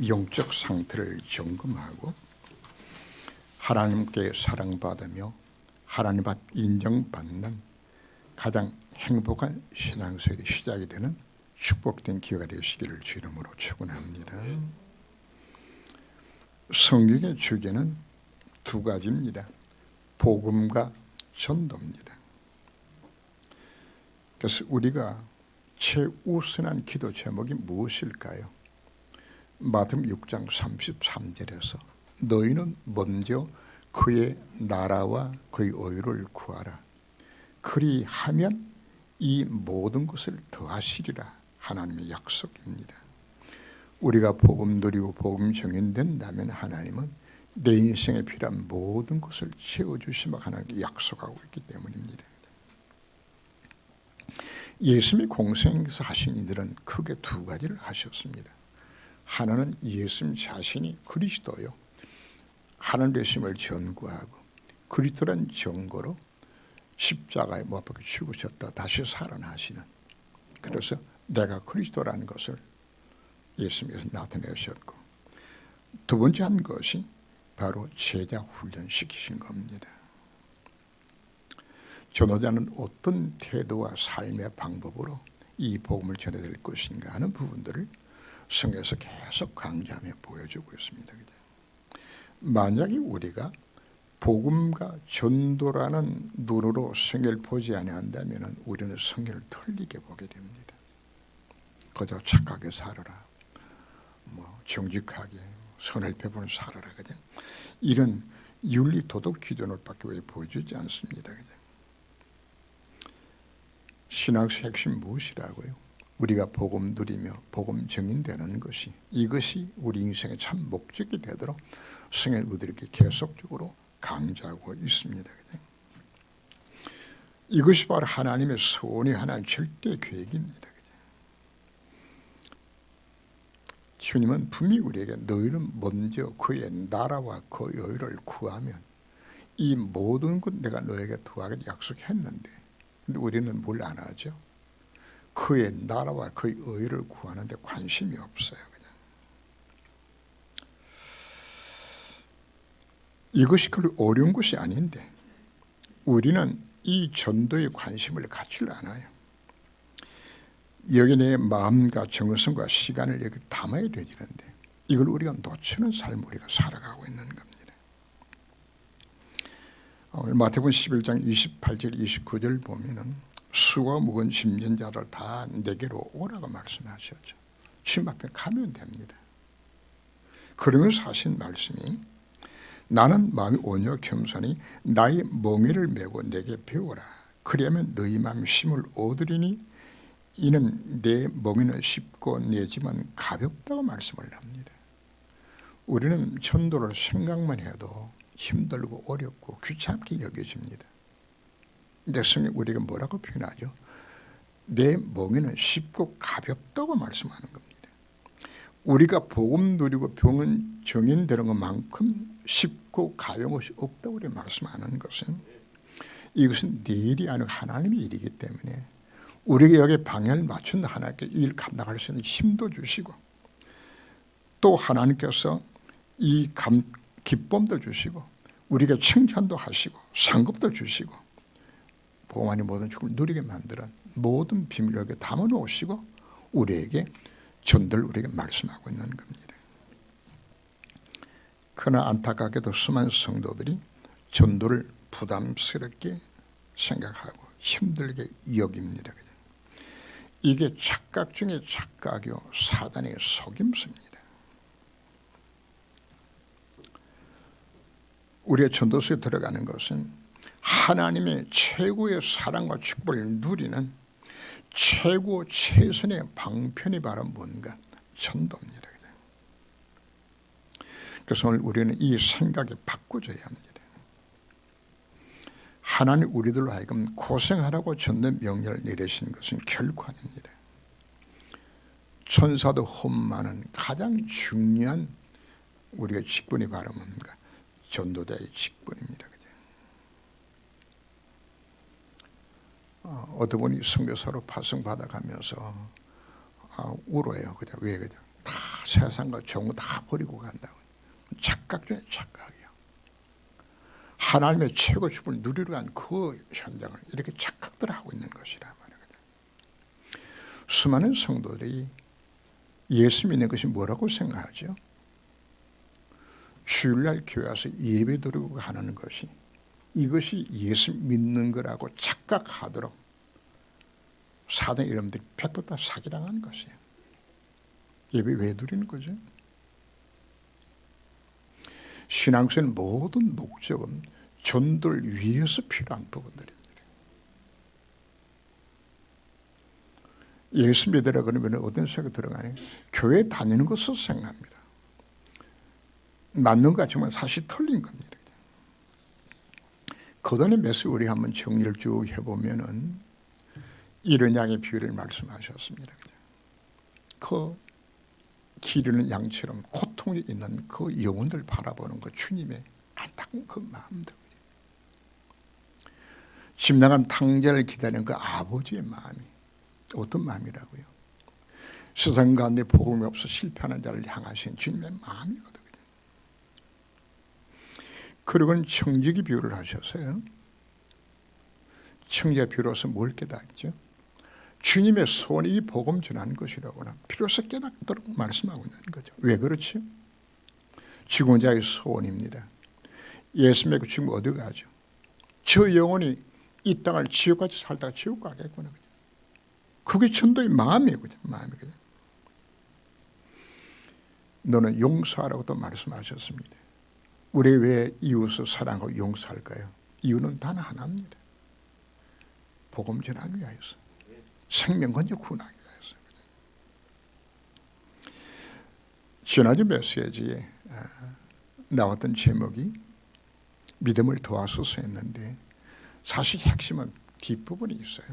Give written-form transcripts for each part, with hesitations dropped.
영적 상태를 점검하고 하나님께 사랑받으며 하나님 앞 인정받는 가장 행복한 신앙생활의 시작이 되는 축복된 기회가 되시기를 주 이름으로 축원합니다. 성경의 주제는 두 가지입니다. 복음과 전도입니다. 그래서 우리가 최우선한 기도 제목이 무엇일까요? 마태복음 6장 33절에서 너희는 먼저 그의 나라와 그의 의를 구하라. 그리하면 이 모든 것을 더하시리라. 하나님의 약속입니다. 우리가 복음 누리고 복음 증인된다면 하나님은 내 인생에 필요한 모든 것을 채워주시며 하나님께 약속하고 있기 때문입니다. 예수님이 공생에서 하신 일들은 크게 두 가지를 하셨습니다. 하나는 예수님 자신이 그리스도요, 하나님 되심을 전구하고 그리스도란 증거로 십자가에 못 박혀 죽으셨다 다시 살아나시는, 그래서 내가 그리스도라는 것을 예수님께서 나타내셨고, 두 번째 한 것이 바로 제자 훈련시키신 겁니다. 전도자는 어떤 태도와 삶의 방법으로 이 복음을 전해야 될 것인가 하는 부분들을 성경에서 계속 강조하며 보여주고 있습니다. 만약에 우리가 복음과 전도라는 눈으로 성경을 보지 아니한다면 우리는 성경을 틀리게 보게 됩니다. 그저 착하게 살아라, 정직하게 선을 베푸는 살아라, 그죠? 이런 윤리 도덕 기준을 밖에 왜 보여주지 않습니다. 그죠? 신앙의 핵심 무엇이라고요? 우리가 복음 누리며 복음 증인되는 것이, 이것이 우리 인생의 참 목적이 되도록 성경 우리에게 계속적으로 강조하고 있습니다. 그죠? 이것이 바로 하나님의 소원이 하나님 절대 계획입니다. 그죠? 주님은 분명히 우리에게 너희는 먼저 그의 나라와 그의 의를 구하면 이 모든 것 내가 너에게 더하게 약속했는데, 근데 우리는 뭘 안 하죠? 그의 나라와 그의 의를 구하는데 관심이 없어요. 그냥. 이것이 그리 어려운 것이 아닌데 우리는 이 전도에 관심을 갖지 않아요. 여기 내 마음과 정성과 시간을 여기 담아야 되는데 이걸 우리가 놓치는 삶을 우리가 살아가고 있는 겁니다. 오늘 마태복음 11장 28절 29절 보면은 수고 무거운 짐진 자를 다 내게로 오라고 말씀하셨죠. 주님 앞에 가면 됩니다. 그러면서 하신 말씀이 나는 마음이 온유하고 겸손히 나의 멍에를 메고 내게 배우라. 그리하면 너희 마음이 쉼을 얻으리니 이는 내 멍에는 쉽고 내 짐은 가볍다고 말씀을 합니다. 우리는 전도를 생각만 해도 힘들고 어렵고 귀찮게 여겨집니다. 근데 성경 우리가 뭐라고 표현하죠? 내 멍에는 쉽고 가볍다고 말씀하는 겁니다. 우리가 복음 누리고 병은 정인되는 것만큼 쉽고 가벼운 것이 없다고 우리 말씀하는 것은, 이것은 내 일이 아니고 하나님의 일이기 때문에 우리에게 여기 방향을 맞춘 하나님께 일 감당할 수 있는 힘도 주시고, 또 하나님께서 이 기쁨도 주시고 우리에게 칭찬도 하시고 상급도 주시고 복음만이 모든 축복을 누리게 만드는 모든 비밀을 여기 담아놓으시고 우리에게 전도를 우리에게 말씀하고 있는 겁니다. 그러나 안타깝게도 수많은 성도들이 전도를 부담스럽게 생각하고 힘들게 여깁니다. 이게 착각 중에 착각이요, 사단의 속임수입니다. 우리의 전도서에 들어가는 것은 하나님의 최고의 사랑과 축복을 누리는 최고 최선의 방편이 바로 뭔가? 전도입니다. 그래서 오늘 우리는 이 생각이 바꿔줘야 합니다. 하나님 우리들로 하여금 고생하라고 전도 명령을 내리신 것은 결코 아닙니다. 천사도 험만한 가장 중요한 우리의 직분이 바로 뭔가? 전도자의 직분입니다. 어떤 분이 선교사로 파송받아가면서 울어요. 왜 그죠? 다 세상과 좋은 거 다 버리고 간다고. 착각 중에 착각이야. 하나님의 최고 축복을 누리러 간 그 현장을 이렇게 착각들 하고 있는 것이라 말이거든. 수많은 성도들이 예수 믿는 것이 뭐라고 생각하죠? 주일날 교회 와서 예배 드리고 하는 것이, 이것이 예수 믿는 거라고 착각하도록 사단 이름들이 100% 사기당하는 것이에요. 예배 왜 드리는 거죠? 신앙생활의 모든 목적은 전도를 위해서 필요한 부분들입니다. 예수 믿으라 그러면 어떤 생각이 들어가요? 교회 다니는 것을 생각합니다. 맞는 것 같지만 사실 틀린 겁니다. 거단의 메시지 우리 한번 정리를 쭉 해보면은 이런 양의 비유를 말씀하셨습니다. 그 기르는 양처럼 고통이 있는 그 영혼들 바라보는 그 주님의 안타까운 그 마음들, 집 나간 탕자를 기다리는 그 아버지의 마음이 어떤 마음이라고요? 세상 가운데 복음이 없어 실패하는 자를 향하신 주님의 마음이거든요. 그리고는 청지기 비유를 하셨어요. 청지기 비유로서 뭘 깨닫죠? 주님의 소원이 이 복음 전하는 것이라고나 비로소 깨닫도록 말씀하고 있는 거죠. 왜 그렇죠? 죽은 자의 소원입니다. 예수 믿고 지금 어디 가죠? 저 영혼이 이 땅을 지옥같이 살다가 지옥 가겠구나. 그게 전도의 마음이거든요. 마음이거든요. 너는 용서하라고 또 말씀하셨습니다. 우리 왜 이웃을 사랑하고 용서할까요? 이유는 단 하나입니다. 복음 전하기 위하여서. 생명 건져 구원하기 위해서. 지난주 메시지에 나왔던 제목이 믿음을 도와서서 했는데 사실 핵심은 뒷부분이 있어요.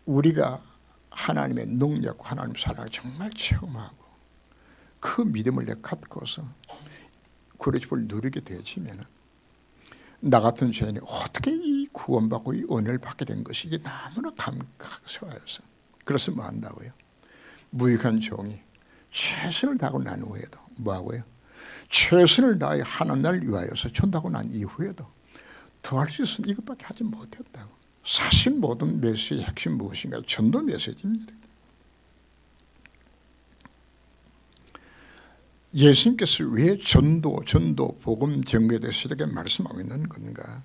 우리가 하나님의 능력, 하나님 사랑을 정말 체험하고 그 믿음을 갖고서 그의 집을 누리게 되어지면 나 같은 죄인이 어떻게 이 구원받고 이 은혜를 받게 된 것이 이게 너무나 감격스러워서 그래서 뭐 한다고요? 무익한 종이 최선을 다하고 난 후에도 뭐하고요? 최선을 다해 하나님 나라를 위하여서 전도하고 난 이후에도 더 할 수 있으면 이것밖에 하지 못했다고. 사실 모든 메시지의 핵심 무엇인가? 전도 메시지입니다. 예수님께서 왜 전도, 복음, 전도에 대해서 이렇게 말씀하고 있는 건가?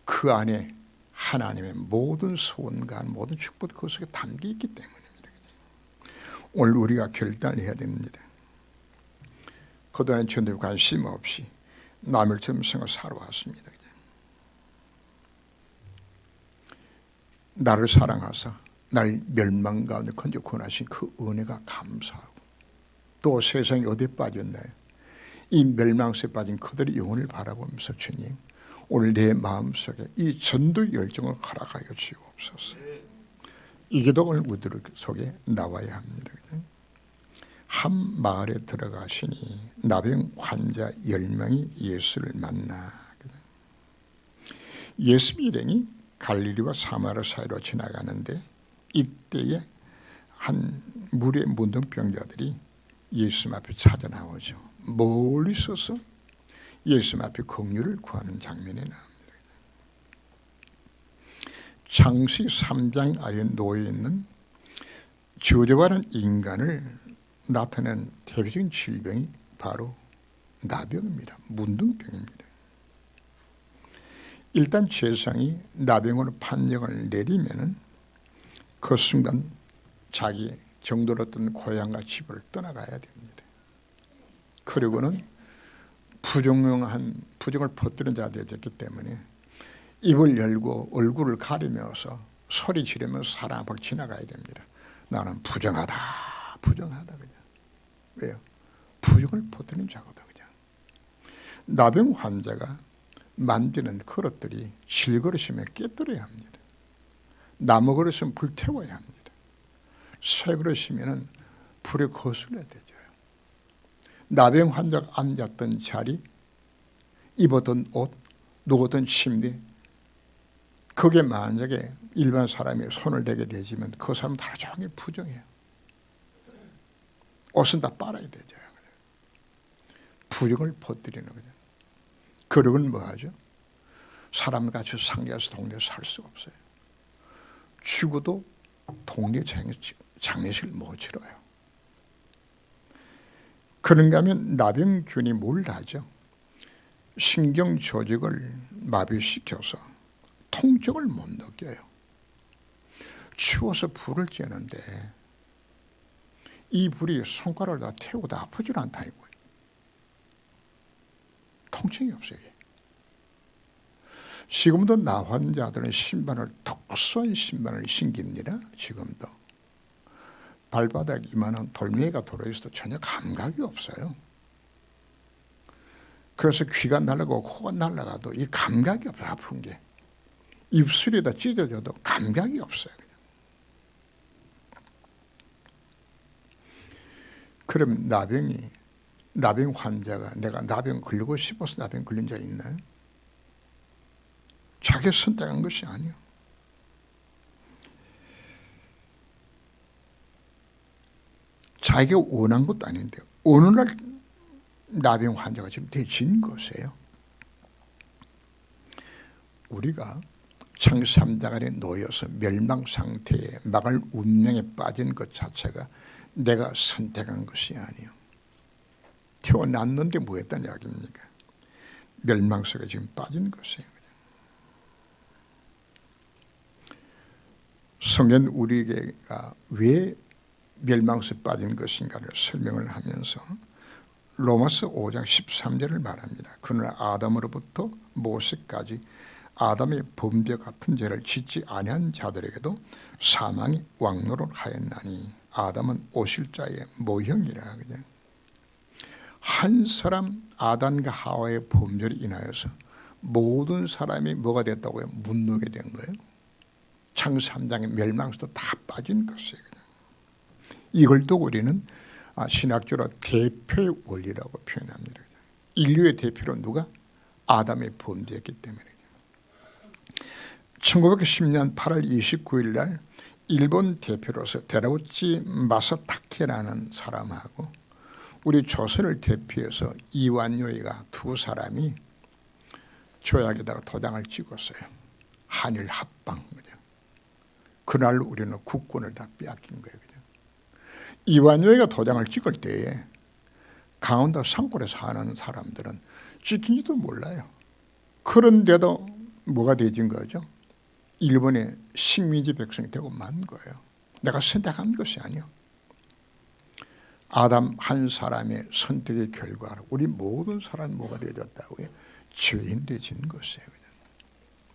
그 안에 하나님의 모든 소원과 모든 축복이 그 속에 담겨 있기 때문입니다. 오늘 우리가 결단을 해야 됩니다. 그동안 전도에 관심 없이 남을 점성을 살아왔습니다. 나를 사랑하사 날 멸망 가운데 건져 구원하신 그 은혜가 감사하고 또 세상이 어디에 빠졌나요? 이 멸망세에 빠진 그들의 영혼을 바라보면서 주님 오늘 내 마음속에 이 전도 열정을 허락하여 주옵소서. 이 기도가 오늘 우리들 속에 나와야 합니다. 한 마을에 들어가시니 나병 환자 10명이 예수를 만나. 예수 일행이 갈릴리와 사마리아 사이로 지나가는데 이때에 한 무리의 문둥병자들이 예수님 앞에 찾아 나오죠. 멀리 서서 예수님 앞에 긍휼을 구하는 장면이 나옵니다. 창세기 3장 아래에 놓여있는 저주받은 인간을 나타낸 대표적인 질병이 바로 나병입니다. 문둥병입니다. 일단 재상이 나병으로 판정을 내리면은 그 순간 자기 정들었던 고향과 집을 떠나가야 됩니다. 그리고는 부정을 퍼뜨린 자가 되었기 때문에 입을 열고 얼굴을 가리면서 소리 지르면서 사람 앞을 지나가야 됩니다. 나는 부정하다 그냥. 왜요? 부정을 퍼뜨린 자거든 그냥. 나병 환자가 만지는 그릇들이 질그릇이면 깨뜨려야 합니다. 나무 그릇은 불태워야 합니다. 쇠 그릇이면 불에 거슬려야 되죠. 나병 환자가 앉았던 자리, 입었던 옷, 누웠던 침대, 그게 만약에 일반 사람이 손을 대게 되지만 그 사람은 하루 종일 부정해요. 옷은 다 빨아야 되죠. 부정을 퍼뜨리는 거죠. 그러고는 뭐 하죠? 사람같이 상계에서 동네에 살 수가 없어요. 죽어도 동네 장례식을 못 치러요. 그런가 하면 나병균이 뭘 하죠? 신경 조직을 마비시켜서 통증을 못 느껴요. 추워서 불을 쬐는데 이 불이 손가락을 다 태우고 아프질 않다고요. 통증이 없어요. 지금도 나 환자들은 신발을 특수한 신발을 신깁니다. 지금도 발바닥 이만한 돌멩이가 들어있어도 전혀 감각이 없어요. 그래서 귀가 날아가고 코가 날아가도 이 감각이 없어요. 아픈 게 입술에다 찢어져도 감각이 없어요. 그럼 나병 환자가 내가 나병 걸리고 싶어서 나병 걸린 자 있나요? 자기가 선택한 것이 아니에요. 자기가 원한 것도 아닌데 어느 날 나병 환자가 지금 되진 것이에요. 우리가 창세 3장 안에 놓여서 멸망 상태에 망할 운명에 빠진 것 자체가 내가 선택한 것이 아니에요. 태어났는데 뭐 했다는 이야기입니까? 멸망 속에 지금 빠진 것이에요. 성경 우리에게가 왜 멸망 속에 빠진 것인가를 설명을 하면서 로마서 5장 13절을 말합니다. 그러나 아담으로부터 모세까지 아담의 범죄 같은 죄를 짓지 아니한 자들에게도 사망이 왕노릇하였나니 아담은 오실 자의 모형이라. 한 사람 아담과 하와의 범죄를 인하여서 모든 사람이 뭐가 됐다고요? 문둥이 된 거예요. 창세 3장의 멸망에서도 다 빠진 것이에요. 이걸 또 우리는 신학적으로 대표의 원리라고 표현합니다. 인류의 대표로 누가? 아담의 범죄였기 때문에. 1910년 8월 29일 날 일본 대표로서 데라우치 마사타케라는 사람하고 우리 조선을 대표해서 이완요이가 두 사람이 조약에다가 도장을 찍었어요. 한일 합방. 그날 우리는 국권을 다 빼앗긴 거예요. 이완요이가 도장을 찍을 때에 강원도 산골에 사는 사람들은 찍힌지도 몰라요. 그런데도 뭐가 되진 거죠? 일본의 식민지 백성이 되고 만 거예요. 내가 선택한 것이 아니요. 아담 한 사람의 선택의 결과로 우리 모든 사람이 뭐가 되어졌다고요? 죄인 되진 것이에요.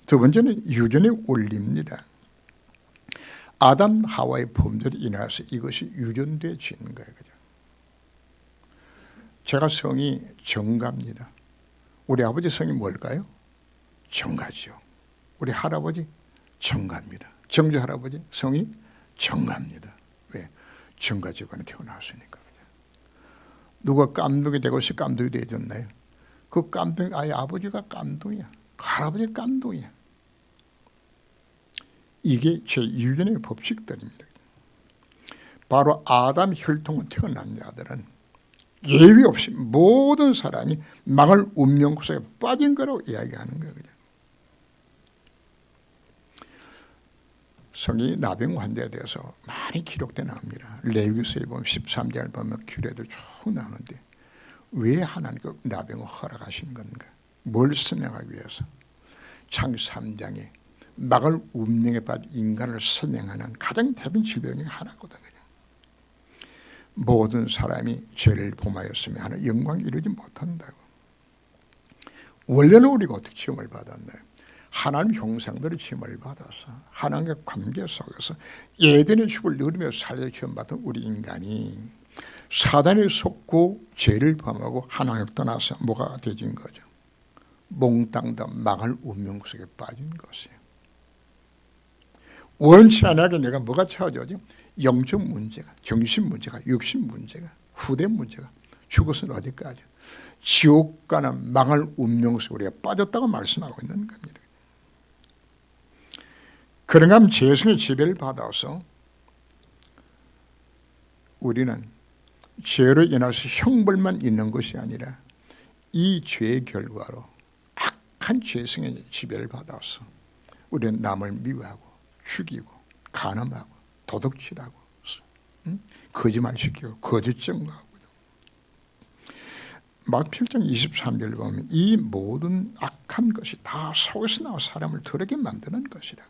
두 번째는 유전의 원리입니다. 아담 하와의 범죄를 인하여서 이것이 유전되어지는 거예요. 제가 성이 정가입니다. 우리 아버지 성이 뭘까요? 정가죠. 우리 할아버지 정가입니다. 정조 할아버지 성이 정가입니다. 왜? 정가 집안에 태어났으니까. 누가 깜둥이 되고 싶어 깜둥이 되어졌나요? 그 깜둥이 아예 아버지가 깜둥이야. 할아버지 깜둥이야. 이게 제 유전의 법칙들입니다. 바로 아담 혈통으로 태어난 자들은 예외 없이 모든 사람이 망할 운명 속에 빠진 거라고 이야기하는 거예요. 성이 나병 환자에 대해서 많이 기록되어 나옵니다. 레위기서에 보면 13장을 보면 규례도 쭉 나오는데 왜 하나님께서 나병을 허락하신 건가? 뭘 설명하기 위해서? 창세 3장에 망할 운명에 빠진 인간을 설명하는 가장 대변 질병이 하나거든요. 모든 사람이 죄를 범하였으며 하는 영광이 이루지 못한다고. 원래는 우리가 어떻게 지음을 받았나요? 하나님 형상들의 지음을 받아서 하나님과 관계 속에서 예전의 축을 누리며 살려 지음받은 우리 인간이 사단에 속고 죄를 범하고 하나님을 떠나서 뭐가 되진 거죠? 몽땅 다 망할 운명 속에 빠진 것이에요. 원치 않게 내가 뭐가 찾아오지? 영적 문제가, 정신 문제가, 육신 문제가, 후대 문제가 죽어서는 어디까지? 지옥 가는 망할 운명 속에 우리가 빠졌다고 말씀하고 있는 겁니다. 그런가 하면 죄성의 지배를 받아서 우리는 죄로 인해서 형벌만 있는 것이 아니라 이 죄의 결과로 악한 죄성의 지배를 받아서 우리는 남을 미워하고 죽이고 간음하고 도둑질하고 거짓말시키고 거짓 증거하고 마태복음 7장 23절 보면 이 모든 악한 것이 다 속에서 나와 사람을 더럽게 만드는 것이라.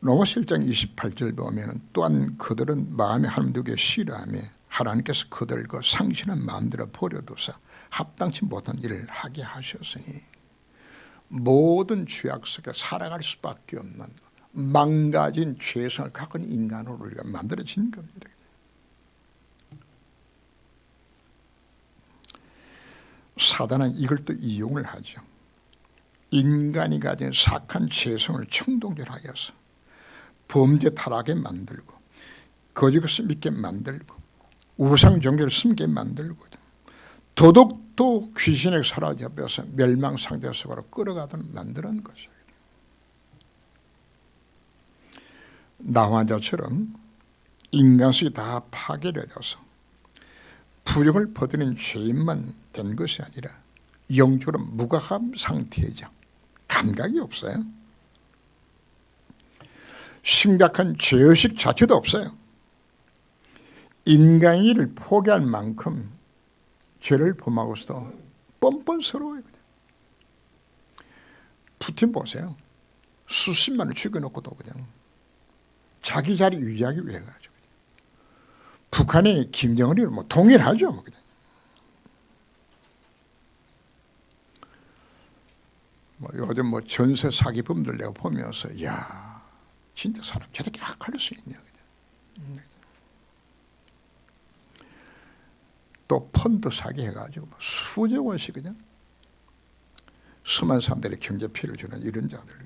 로마서 1장 28절 보면 또한 그들은 마음에 하나님 두기 싫어하며 하나님께서 그들과 상실한 마음대로 버려두사 합당치 못한 일을 하게 하셨으니 모든 죄악 속에 살아갈 수밖에 없는 망가진 죄성을 갖고 있는 인간으로 우리가 만들어진 겁니다. 사단은 이걸 또 이용을 하죠. 인간이 가진 사악한 죄성을 충동질하여서 범죄 타락하게 만들고 거짓을 믿게 만들고 우상 종교를 숨게 만들고 도덕도 귀신에 사로잡혀서 멸망 상태 속으로 끌어가도록 만드는 것이에요. 나와 저처럼 인간성이 다 파괴되어서 부정을 퍼뜨린 죄인만 된 것이 아니라 영적으로 무감한 상태이죠. 감각이 없어요. 심각한 죄의식 자체도 없어요. 인간이를 포기할 만큼 죄를 범하고서도 뻔뻔스러워요. 푸틴 보세요. 수십만을 죽여놓고도 그냥 자기 자리 유지하기 위해 가지고 북한이 김정은이를 뭐 동일하죠. 뭐 그냥. 뭐 요즘 뭐 전세 사기범들 내가 보면서 야 진짜 사람 저렇게 악할 수 있냐. 또 펀드 사기 해가지고 수조 원씩 그냥 수많은 사람들의 경제 피해를 주는 이런 자들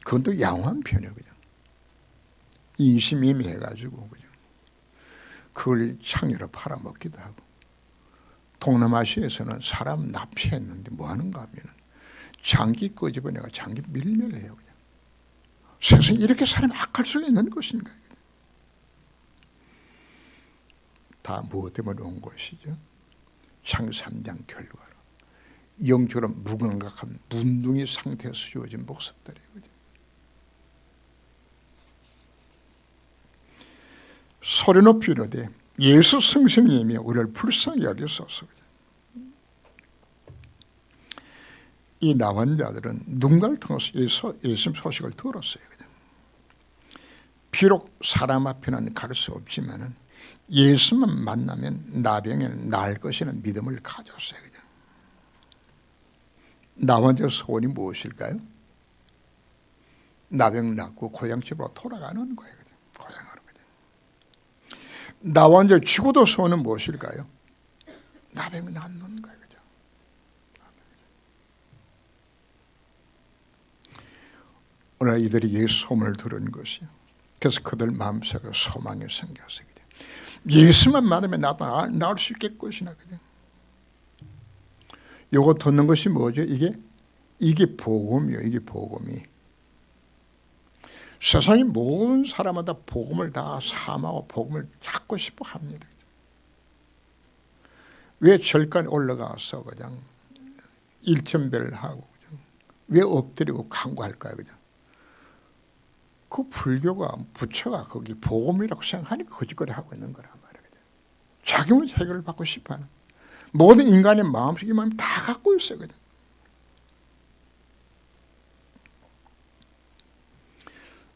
그건 또 양호한 편이에요. 그냥 인심임이 해가지고 그냥 그걸 창녀로 팔아먹기도 하고 동남아시아에서는 사람 납치했는데 뭐 하는가 하면은 장기 끄집어내가 장기 밀매를 해요. 그냥 세상에 이렇게 사람이 악할 수 있는 것인가? 다 무엇 때문에 온 것이죠? 창세기 3장 결과로 영적으로 무감각한 문둥이 상태에서 주어진 모습들이에요. 소리 높이 이르되 예수 성령님이 우리를 불쌍히 여기소서. 이 나온 자들은 누군가를 통해서 예수 소식을 들었어요. 비록 사람 앞에는 갈 수 없지만은 예수만 만나면 나병을 나을 것이라는 믿음을 가졌어요. 나온 자 소원이 무엇일까요? 나병 낫고 고향집으로 돌아가는 거예요. 고향으로. 나온 자 죽어도 소원은 무엇일까요? 나병 낫는 거예요. 오늘 이들이 예수 소문을 들은 것이요. 그래서 그들 마음속에 소망이 생겼어요. 예수만 만나면 나도 나을 수 있겠것이나. 요거 듣는 것이 뭐죠? 이게 복음이요. 이게 복음이. 세상의 모든 사람마다 복음을 다 삼하고 복음을 찾고 싶어 합니다. 왜 절간에 올라가서 그냥 일천배를 하고 그냥 왜 엎드리고 간구할까요? 그냥 그 불교가 부처가 거기 복음이라고 생각하니까 거짓거리 하고 있는 거란 말이에요. 자기 문제 해결을 받고 싶어하는 모든 인간의 마음속에 마음이 다 갖고 있어요. 그냥.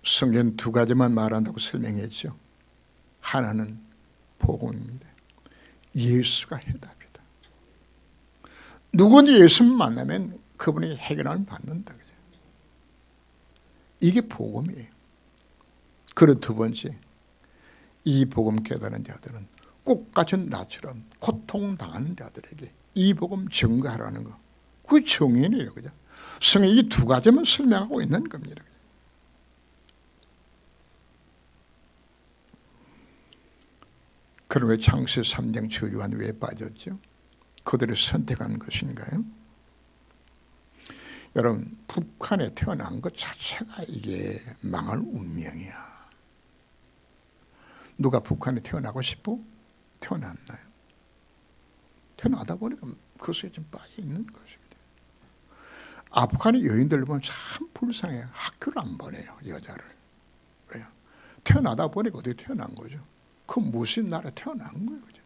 성경 두 가지만 말한다고 설명했죠. 하나는 복음입니다. 예수가 해답이다. 누구든지 예수를 만나면 그분이 해결을 받는다. 이게 복음이에요. 그리고 두 번째, 이 복음 깨달은 자들은 꽃같은 나처럼 고통당하는 자들에게 이 복음 증거하라는 거. 그게 정인이에요. 그죠? 성경이 이 두 가지만 설명하고 있는 겁니다. 그럼 왜 창세기 3장 저주한 왜 빠졌죠? 그들을 선택한 것인가요? 여러분, 북한에 태어난 것 자체가 이게 망할 운명이야. 누가 북한에 태어나고 싶어? 태어났나요? 태어나다 보니까 그것에 좀 빠져 있는 것입니다. 아프간의 여인들 보면 참 불쌍해요. 학교를 안 보내요, 여자를. 왜요? 태어나다 보니까 어디 태어난 거죠? 그 무슨 나라에 태어난 거예요, 그죠?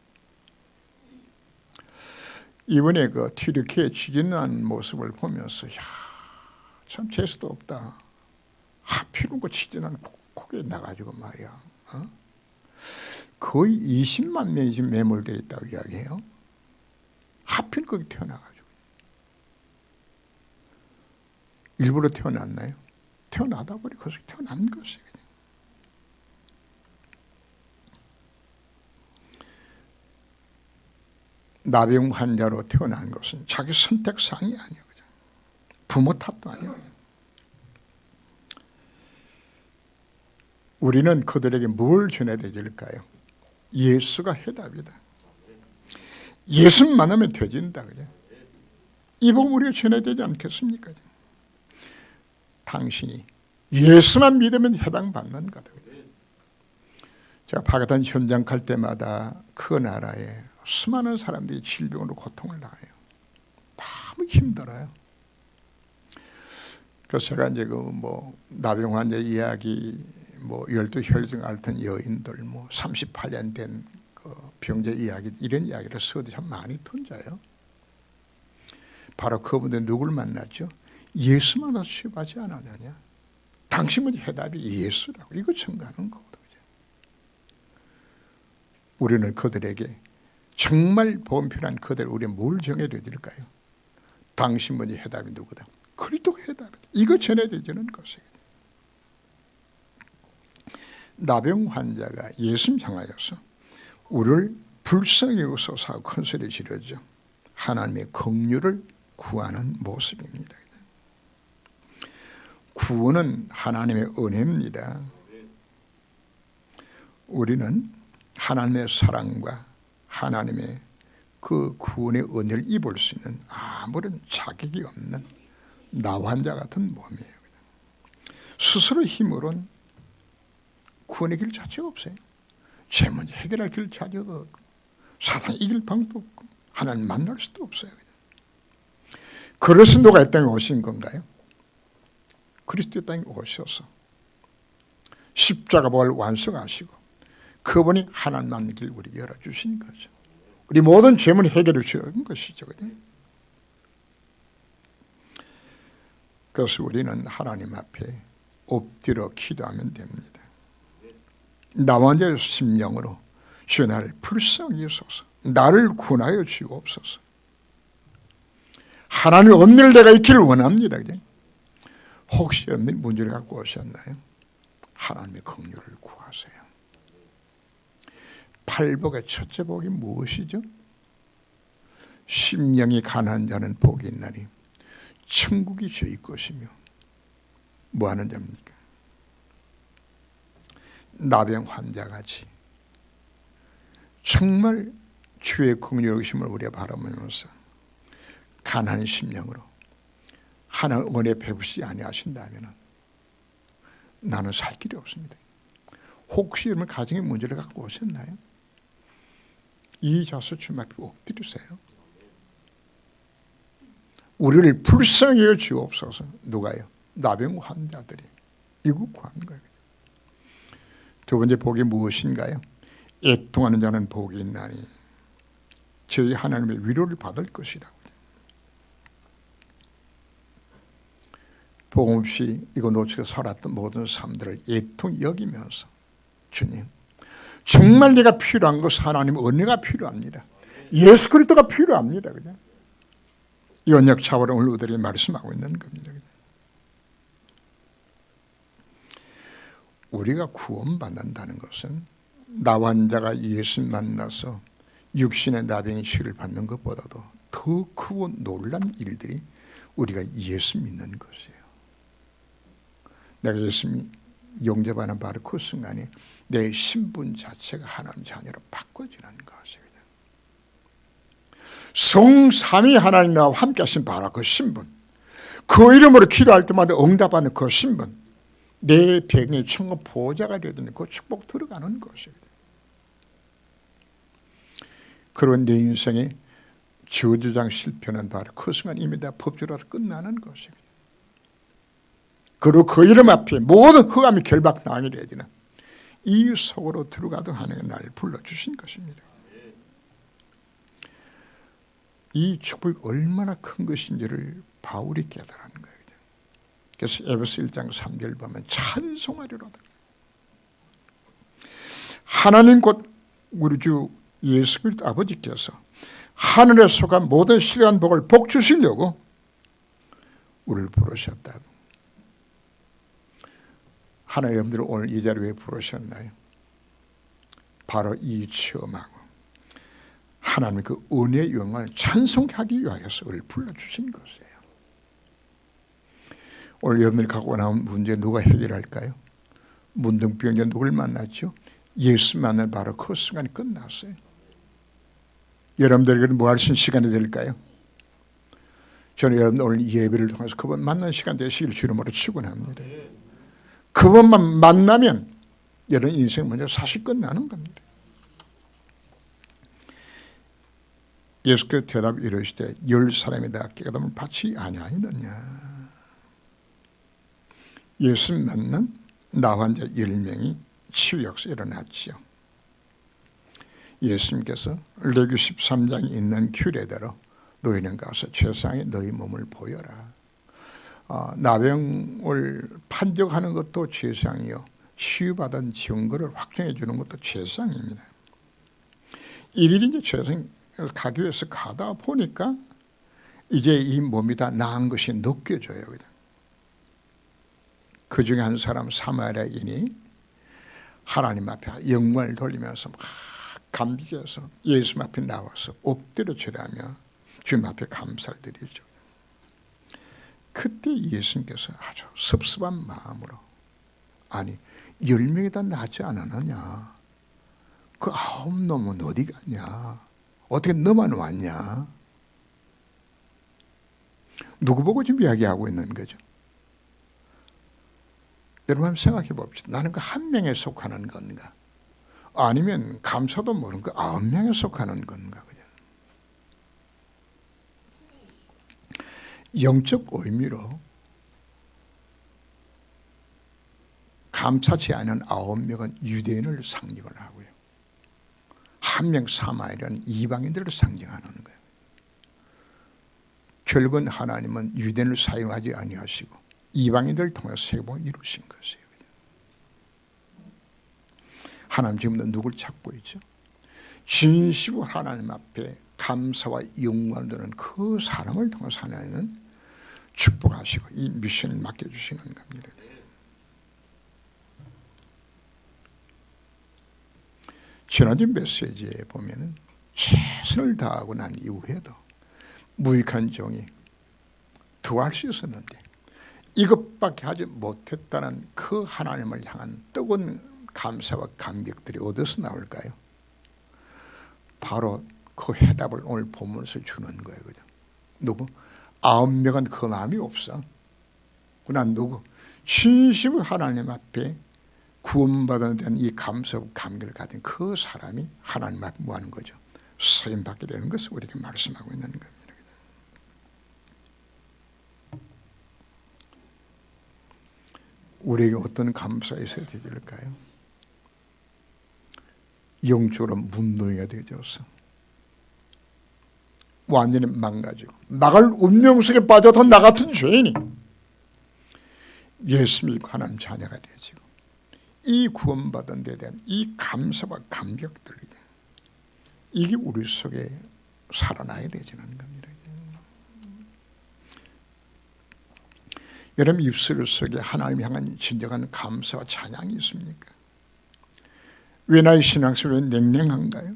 이번에 그 튀르키예 지진난 모습을 보면서, 야, 참 재수도 없다. 하필은 그 지진난 거기에 나가지고 말이야. 거의 20만 명이 지금 매몰되어 있다고 이야기해요. 하필 거기 태어나가지고. 일부러 태어났나요? 태어나다 보니 거기서 태어난 것이에요. 나병 환자로 태어난 것은 자기 선택사항이 아니에요. 부모 탓도 아니에요. 우리는 그들에게 뭘 전해드릴까요? 예수가 해답이다. 예수 만나면 되진다. 그죠? 이 복음 우리가 전해야 되지 않겠습니까? 당신이 예수만 믿으면 해방받는 거다. 제가 파가단 현장 갈 때마다 그 나라에 수많은 사람들이 질병으로 고통을 당해요. 너무 힘들어요. 그래서 제가 이제 나병 환자 이야기, 12혈증 앓던 여인들, 38년 된 그 병자 이야기, 이런 이야기를 써도 참 많이 던져요. 바로 그분들 누굴 만났죠? 예수 만나서 치유받지 않았느냐? 당신은 해답이 예수라고. 이거 증거하는 거거든요. 우리는 그들에게 정말 보험필요한 그대로 우리는 뭘 정해야 될까요? 당신은 해답이 누구다? 그리스도 해답이다. 이거 전해드리는 것이거든요. 나병 환자가 예수님 향하여서 우리를 불쌍히 여기소서 하고 큰 소리 지르죠. 하나님의 긍휼을 구하는 모습입니다. 구원은 하나님의 은혜입니다. 우리는 하나님의 사랑과 하나님의 그 구원의 은혜를 입을 수 있는 아무런 자격이 없는 나 환자 같은 몸이에요. 스스로 힘으로는 구원의 길 자체가 없어요. 죄 문제 해결할 길 자체가 없고 사탄 이길 방법도 없고 하나님 만날 수도 없어요. 그래서 누가 이 땅에 오신 건가요? 그리스도의 땅에 오셔서 십자가복을 완성하시고 그분이 하나님 만난 길 우리에게 열어주신 거죠. 우리 모든 죄문을 해결해 주신 것이죠. 그래서 우리는 하나님 앞에 엎드려 기도하면 됩니다. 나 혼자의 심령으로 주여 나를 불쌍히 여소서, 나를 구원하여 주옵소서. 하나님의 은혜를 내가 있기를 원합니다. 혹시 여러분들이 문제를 갖고 오셨나요? 하나님의 긍휼을 구하세요. 팔복의 첫째 복이 무엇이죠? 심령이 가난한 자는 복이 있나니 천국이 저희 것이며 뭐 하는 자입니까? 나병 환자같이 정말 주의 긍휼하심을 우리가 바라보면서 가난한 심령으로 하나님 은혜 베푸시지 아니하신다면 나는 살 길이 없습니다. 혹시 여러분 가정의 문제를 갖고 오셨나요? 이 자수 주님 앞에 엎드리세요. 우리를 불쌍히 여겨 주옵소서. 누가요? 나병 환자들이 이거 구하는 거예요. 두 번째 복이 무엇인가요? 애통하는 자는 복이 있나니 저희 하나님의 위로를 받을 것이라고. 복음 없이 이거 놓치고 살았던 모든 사람들을 애통히 여기면서 주님 정말 내가 필요한 것은 하나님의 은혜가 필요합니다. 예수 그리스도가 필요합니다. 그냥 이 언약 차원을 오늘 우리들이 말씀하고 있는 겁니다. 우리가 구원받는다는 것은 나 환자가 예수 만나서 육신의 나병의 치유를 받는 것보다도 더 크고 놀란 일들이 우리가 예수 믿는 것이에요. 내가 예수 영접하는 바로 그 순간에 내 신분 자체가 하나님 자녀로 바꿔지는 것입니다. 성삼위 하나님과 함께 하신 바로 그 신분, 그 이름으로 기도할 때마다 응답하는 그 신분, 내 병의 천국 보호자가 되는 그 축복 들어가는 것이거든. 그런 내 인생의 저주장 실패는 바로 그 순간 이미 다 법조라도 끝나는 것이거든. 그리고 그 이름 앞에 모든 흑암이 결박당하게 되지는 이 속으로 들어가도 하나님이 나를 불러주신 것입니다. 이 축복이 얼마나 큰 것인지를 바울이 깨달은 거예요. 그래서 에베소 1장 3절 보면 찬송하리로다. 하나님 곧 우리 주 예수 그리스도 아버지께서 하늘에 속한 모든 신령한 복을 복 주시려고 우리를 부르셨다고. 하나님 여러분들 오늘 이 자리에 왜 부르셨나요? 바로 이 체험하고 하나님의 그 은혜의 영광을 찬송하기 위하여서 우리를 불러주신 것이에요. 오늘 여러분들이 갖고 나온 문제 누가 해결할까요? 문둥병자 누굴 만났죠? 예수 만날 바로 그 순간이 끝났어요. 여러분들에게는 뭐 할 수 있는 시간이 될까요? 저는 여러분 오늘 예배를 통해서 그분 만나는 시간 되시길 주님으로 축원합니다. 그분만 만나면 여러분 인생 먼저 사실 끝나는 겁니다. 예수께서 대답 이르시되 10사람이다 깨달음을 받지 아니하였느냐. 예수 만난 나 환자 10명이 치유 역사 일어났지요. 예수님께서 레위기 13장에 있는 규례대로 너희는 가서 최상의 너희 몸을 보여라. 나병을 판정하는 것도 죄상이요 치유받은 증거를 확정해 주는 것도 죄상입니다. 일일이 이제 죄상 가기 위해서 가다 보니까 이제 이 몸이 다 나은 것이 느껴져요. 그 중에 한 사람 사마리아인이 하나님 앞에 영광을 돌리면서 막 감격해서 예수 앞에 나와서 엎드려 절하며 주님 앞에 감사를 드리죠. 그때 예수님께서 아주 섭섭한 마음으로 아니 10명이 다 낫지 않았느냐. 그 9놈은 어디 갔냐. 어떻게 너만 왔냐. 누구 보고 지금 이야기하고 있는 거죠. 여러분 한번 생각해 봅시다. 나는 그 한 명에 속하는 건가 아니면 감사도 모르는 그 9명에 속하는 건가. 영적 의미로 감사치 않은 9명은 유대인을 상징을 하고요. 한 명 사마리아는 이방인들을 상징하는 거예요. 결국은 하나님은 유대인을 사용하지 아니하시고 이방인들을 통해서 세복을 이루신 것이에요. 하나님 지금도 누굴 찾고 있죠? 진심으로 하나님 앞에 감사와 영광을 드는 그 사람을 통해서 하나님은 축복하시고 이 미션을 맡겨주시는 겁니다. 지난주 메시지에 보면은 최선을 다하고 난 이후에도 무익한 종이 더 할 수 있었는데 이것밖에 하지 못했다는 그 하나님을 향한 뜨거운 감사와 감격들이 어디서 나올까요? 바로 그 해답을 오늘 본문에서 주는 거예요. 그죠? 누구? 9명은 그 마음이 없어. 난 누구? 진심으로 하나님 앞에 구원받은 데는 이 감사와 감격을 가진 그 사람이 하나님 앞에 뭐 하는 거죠? 쓰임받게 되는 것을 우리에게 말씀하고 있는 겁니다. 우리에게 어떤 감사가 있어야 될까요? 영적으로 문둥이가 되어서 완전히 망가지고 나갈 운명 속에 빠져서 나 같은 죄인이 예수 믿고 하나님 자녀가 되어지고 이 구원받은 데 대한 이 감사와 감격들 이게 우리 속에 살아나야 되지는 겁니다. 여러분 입술 속에 하나님 향한 진정한 감사와 찬양이 있습니까? 왜 나의 신앙생활이 냉랭한가요?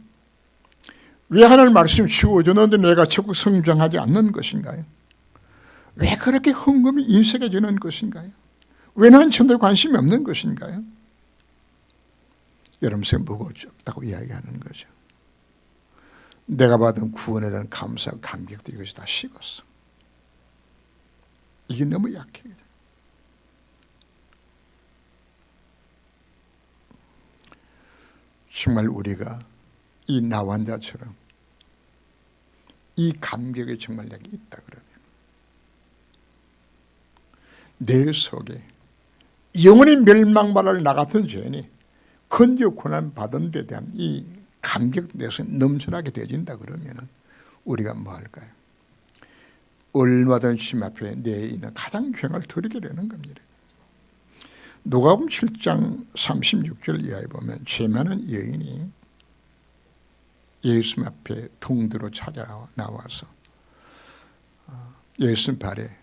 왜 하나님 말씀 주어주는데 내가 적극 성장하지 않는 것인가요? 왜 그렇게 흥금이 인색해지는 것인가요? 왜 나는 전도에 관심이 없는 것인가요? 여러분 생각 뭐가 없다고 이야기하는 거죠. 내가 받은 구원에 대한 감사와 감격들이 이것이 다 식었어. 이게 너무 약해. 정말 우리가 이 나환자처럼 이 감격이 정말 내게 있다 그러면 내 속에 영원히 멸망받을 나 같은 죄인이 건져 고난 받은 데 대한 이 감격 내에서 넘쳐나게 되어진다 그러면 우리가 뭐 할까요? 얼마든지 주님 앞에 내 있는 가장 귀한 드리게 되는 겁니다. 누가복음 7장 36절 이하에 보면 죄 많은 여인이 예수님 앞에 통도로 찾아 나와서 예수님 발에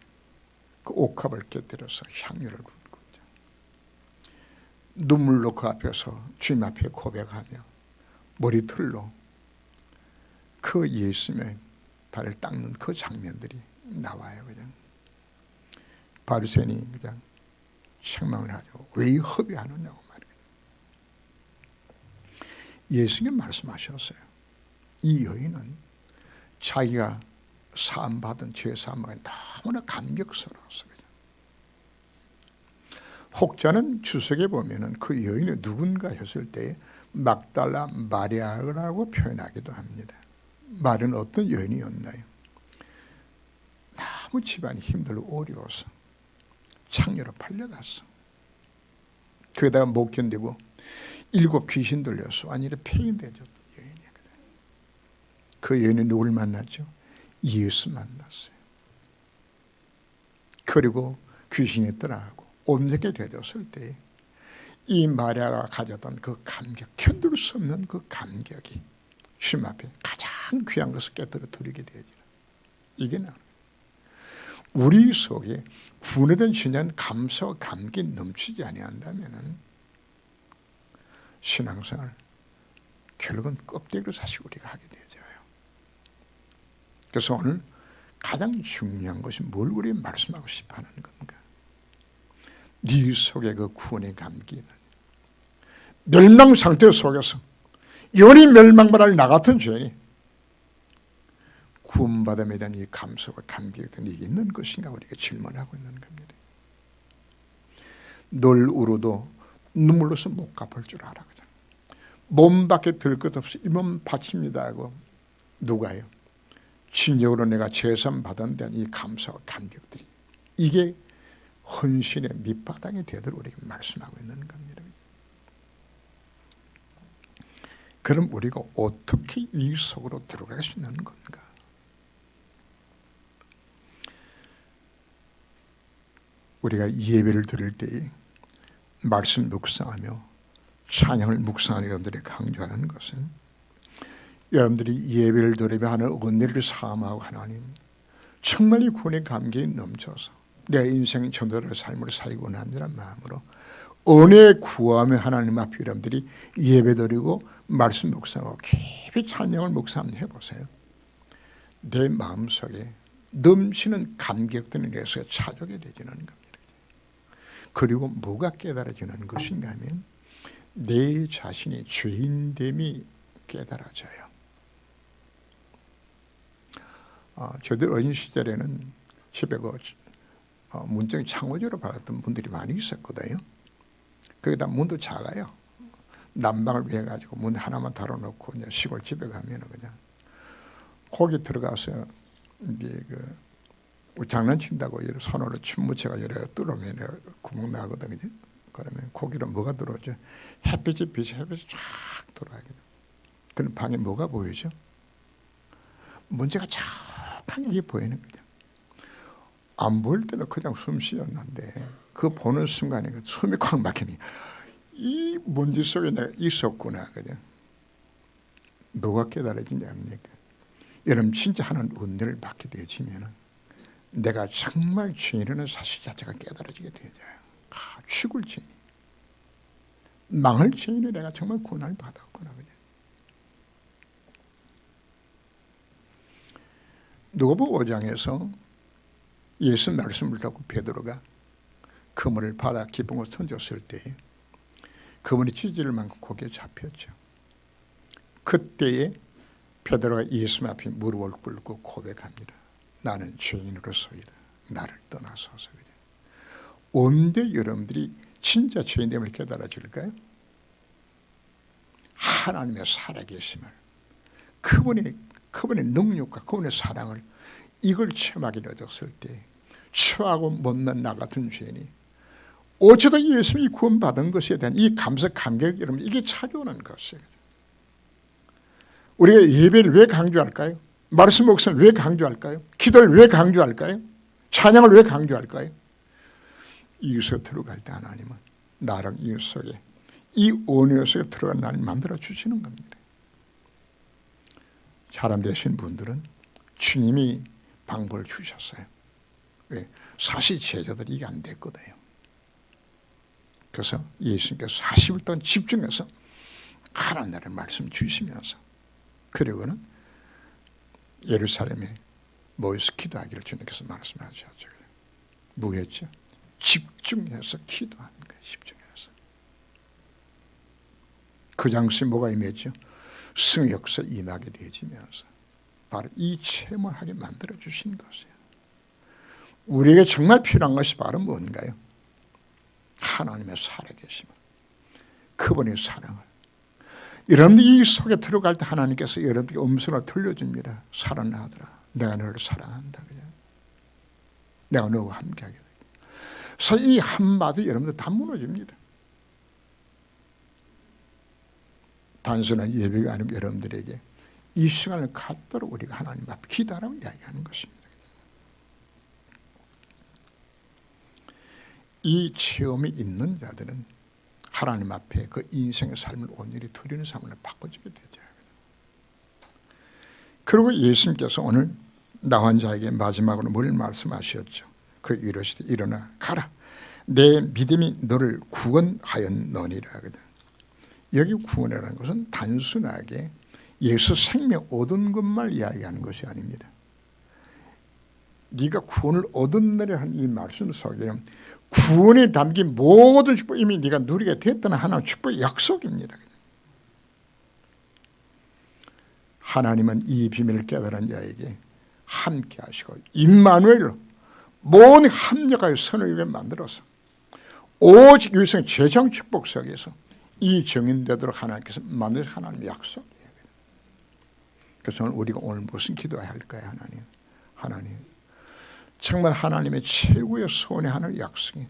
그 옥합을 곁들여서 향유를 붓고 눈물로 그 앞에서 주님 앞에 고백하며 머리털로 그 예수님의 발을 닦는 그 장면들이 나와요. 그냥 바리새인이 그냥 책망을 하죠. 왜 허비하느냐고 말이에요. 예수님 말씀하셨어요. 이 여인은 자기가 사함받은 죄 사함에 너무나 감격스러웠어. 혹자는 주석에 보면은 그 여인이 누군가 했을 때 막달라 마리아라고 표현하기도 합니다. 마리아는 어떤 여인이었나요? 너무 집안이 힘들고 어려워서 창녀로 팔려갔어. 거기다가 못 견디고 7 귀신 들려서 완전히 폐인되었던 여인이거든. 그 여인이 누굴 만났죠? 예수 만났어요. 그리고 귀신이 떠나고 옴새게 되었을 때 이 마리아가 가졌던 그 감격, 견딜 수 없는 그 감격이 주님 앞에 가장 귀한 것을 깨뜨려 드리게 되죠. 이게 나는 우리 속에 분해된 신앙 감사와 감기 넘치지 아니한다면 신앙생활 결국은 껍데기로 사실 우리가 하게 되죠. 그래서 오늘 가장 중요한 것이 뭘 우리 말씀하고 싶어 하는 건가? 네 속에 그 구원의 감기는 멸망 상태 속에서 영원히 멸망받을 나 같은 죄인이 구원받음에 대한 이 감사와 감격이 있는 것인가 우리가 질문하고 있는 겁니다. 널 울어도 눈물로서 못 갚을 줄 알아. 몸 밖에 들 것 없이 이 몸 바칩니다 하고 누가요? 진정으로 내가 제삼 받은 데는 이 감사와 감격들이 이게 헌신의 밑바닥이 되도록 우리가 말씀하고 있는 겁니다. 그럼 우리가 어떻게 이 속으로 들어갈 수 있는 건가? 우리가 예배를 드릴 때에 말씀 묵상하며 찬양을 묵상하는 여러분들이 강조하는 것은 여러분들이 예배를 드리며 하는 은혜를 사모하고 하나님 정말 이 구원의 감격이 넘쳐서 내 인생 전도를 삶을 살고 남자란 마음으로 은혜 구하며 하나님 앞에 여러분들이 예배 드리고 말씀 묵상하고 깊이 찬양을 묵상 해보세요. 내 마음속에 넘치는 감격들에 대해서 차지하게 되지는 겁니다. 그리고 뭐가 깨달아지는 것인가 하면 내 자신의 죄인됨이 깨달아져요. 저도 어린 시절에는 집에 문짝이 창호지로 받았던 분들이 많이 있었거든요. 거기다 문도 작아요. 난방을 위해 가지고 문 하나만 달아놓고 이제 시골 집에 가면 그냥 거기 들어가서 이제 장난친다고 이렇게 손으로 춤 묻혀가지고 이렇게 뚫으면 구멍 나거든요. 그러면 거기로 뭐가 들어오죠? 햇빛이 쫙 들어와요. 그럼 방에 뭐가 보이죠? 문제가 쫙하게 보이는 거죠. 안 보일 때는 그냥 숨 쉬었는데 그 보는 순간에 숨이 콱 막히니 이 먼지 속에 내가 있었구나. 그냥 뭐가 깨달아지냐입니까? 여러분 진짜 하나님 은혜를 받게 되어지면 내가 정말 죄인이라는 사실 자체가 깨달아지게 되죠. 죽을 죄인, 망할 죄인을 내가 정말 구원을 받았구나. 그냥. 누가복음 5장에서 예수 말씀을 갖고 베드로가 그물을 바다 깊은 곳에 던졌을 때 그물이 찢어질 만큼 고기에 잡혔죠. 그때에 베드로가 예수 앞에 무릎을 꿇고 고백합니다. 나는 죄인으로서이다. 나를 떠나소서. 언제 여러분들이 진짜 죄인됨을 깨달아질까요? 하나님의 살아계심을, 그분의 능력과 그분의 사랑을 이걸 체험하게 되었을 때 추하고 못난 나 같은 죄인이 어쩌다 예수님이 구원받은 것에 대한 이 감사 감격, 여러분, 이게 찾아오는 것이에요. 우리가 예배를 왜 강조할까요? 말씀 목숨을 왜 강조할까요? 기도를 왜 강조할까요? 찬양을 왜 강조할까요? 이웃 속에 들어갈 때 하나님은 나랑 이웃 속에, 이 온유 속에 들어간 나를 만들어 주시는 겁니다. 사람 되신 분들은 주님이 방법을 주셨어요. 왜? 사실 제자들이 이게 안 됐거든요. 그래서 예수님께서 40일 동안 집중해서 하나님 나라의 말씀 주시면서, 그리고는 예루살렘에 모여서 기도하기를 주님께서 말씀하셨죠. 뭐였죠? 집중해서 기도하는 거예요. 집중해서. 그 장소에 뭐가 임했죠? 승의 역사 임하게 되어지면서 바로 이 체험을 하게 만들어 주신 것이에요. 우리에게 정말 필요한 것이 바로 뭔가요? 하나님의 살아계심을, 그분의 사랑을. 여러분들이 이 속에 들어갈 때 하나님께서 여러분들에게 음성을 들려줍니다. 사랑하더라. 내가 너를 사랑한다. 그냥. 내가 너와 함께하게 돼. 그래서 이 한마디 여러분들 다 무너집니다. 단순한 예배가 아니고 여러분들에게 이 시간을 갖도록 우리가 하나님 앞에 기도하라고 이야기하는 것입니다. 이 체험이 있는 자들은 하나님 앞에 그 인생의 삶을 온전히 드리는 삶을 바꿔주게 되죠. 그리고 예수님께서 오늘 나환 자에게 마지막으로 뭘 말씀하셨죠? 그 이르시되 일어나 가라. 내 믿음이 너를 구원하였느니라. 여기 구원이라는 것은 단순하게 예수 생명 얻은 것만 이야기하는 것이 아닙니다. 네가 구원을 얻었느냐 하는 이 말씀 속에는 구원에 담긴 모든 축복, 이미 네가 누리게 됐다는 하나님의 축복의 약속입니다. 하나님은 이 비밀을 깨달은 자에게 함께 하시고 임마누엘로 모든 합력하여 선을 만들어서 오직 일생 최종 축복 속에서 이 정인되도록 하나님께서 만드신 하나님의 약속이에요. 그래서 우리가 오늘 무슨 기도해야 할까요? 하나님 정말 하나님의 최고의 소원의 하나님의 약속이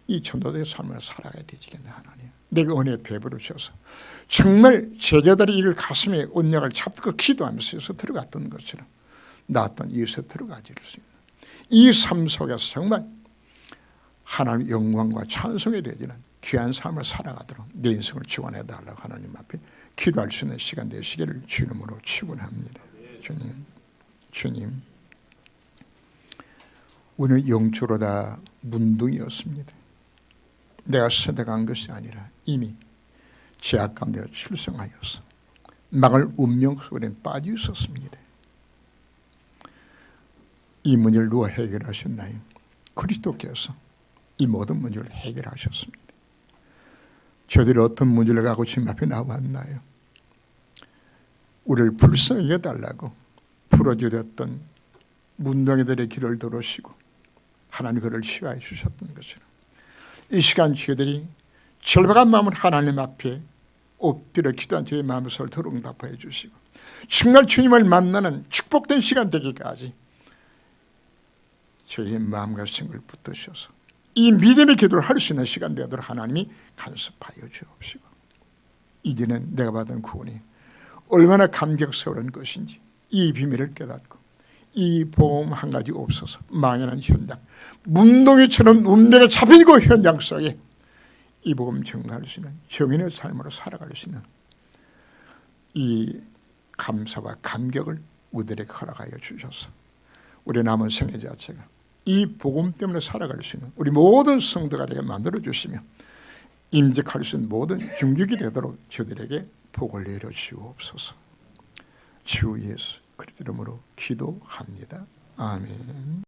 이 전도자의 삶을 살아가야 되지겠네. 하나님 내가 은혜 베풀어 주셔서 정말 제자들이 이를 가슴에 언약을 잡고 기도하면서 들어갔던 것처럼 나 또한 이에서 들어가질 수 있는 이 삶 속에서 정말 하나님의 영광과 찬송이 되지는 귀한 삶을 살아가도록 내 인생을 지원해달라고 하나님 앞에 기도할 수 있는 시간 되시기를 주 이름으로 축원합니다. 주님 우리는 영적으로 다 문둥이었습니다. 내가 선택한 것이 아니라 이미 죄악 가운데 출생하여서 망할 운명 속에 빠져 있었습니다. 이 문제를 누가 해결하셨나요? 그리스도께서 이 모든 문제를 해결하셨습니다. 저들이 어떤 문제를 갖고 주님 앞에 나왔나요? 우리를 불쌍히 여달라고 풀어주셨던 문둥이들의 길을 들으시고 하나님 그를 시화해 주셨던 것처럼 이 시간 저희들이 절박한 마음을 하나님 앞에 엎드려 기도한 저의 마음을 서로 응답해 주시고 정말 주님을 만나는 축복된 시간 되기까지 저희의 마음과 생각을 붙드셔서 이 믿음의 기도를 할 수 있는 시간 되도록 하나님이 간섭하여 주옵시고 이제는 내가 받은 구원이 얼마나 감격스러운 것인지 이 비밀을 깨닫고 이 복음 한 가지 없어서 망연한 현장 문둥이처럼 운명에 잡히고 현장 속에 이 복음 증거할 수 있는 정인의 삶으로 살아갈 수 있는 이 감사와 감격을 우리들에게 허락하여 주셔서 우리 남은 생애 자체가 이 복음 때문에 살아갈 수 있는 우리 모든 성도가 되게 만들어 주시며 임직할 수 있는 모든 중직이 되도록 저들에게 복을 내려 주옵소서. 주 예수 그리스도 이름으로 기도합니다. 아멘.